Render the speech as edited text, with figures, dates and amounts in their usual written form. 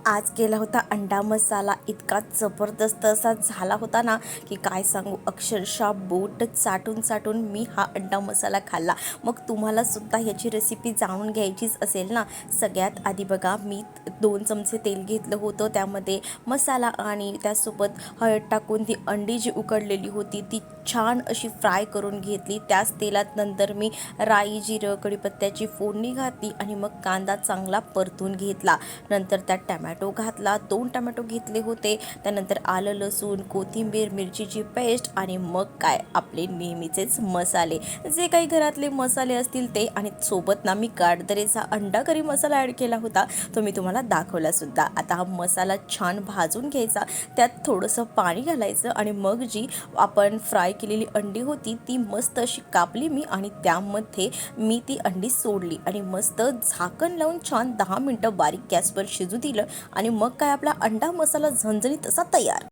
आज केला होता अंडा मसाला. इतका जबरदस्त असा झाला होता ना, की काय सांगू. अक्षरशः बोट चाटून चाटून मी हा अंडा मसाला खाल्ला. मग तुम्हाला सुद्धा ह्याची रेसिपी जाणून घ्यायचीच असेल ना. सगळ्यात आधी बघा, मी 2 चमचे तेल घेतलं होतं. त्यामध्ये मसाला आणि त्यासोबत हळद टाकून ती अंडी जी उकडलेली होती ती छान अशी फ्राय करून घेतली. त्याच तेलात नंतर मी राई, जिरं, कढीपत्त्याची फोडणी घातली आणि मग कांदा चांगला परतून घेतला. नंतर त्यात टमॅटो घातला. 2 टमॅटो घेतले होते. त्यानंतर आलं, लसूण, कोथिंबीर, मिरचीची पेस्ट आणि मग काय, आपले नेहमीचेच मसाले, जे काही घरातले मसाले असतील ते. आणि सोबत ना मी काटदरेचा अंडा करी मसाला ॲड केला होता, तो मी तुम्हाला दाखवला सुद्धा. आता हा मसाला छान भाजून घ्यायचा. त्यात थोडंसं पाणी घालायचं आणि मग जी आपण फ्राय केलेली अंडी होती ती मस्त अशी कापली मी आणि त्यामध्ये मी ती अंडी सोडली आणि मस्त झाकण लावून छान 10 मिनटं बारीक गॅसवर शिजू दिलं. आणि मग काय, आपला अंडा मसाला झणझणीत असा तयार.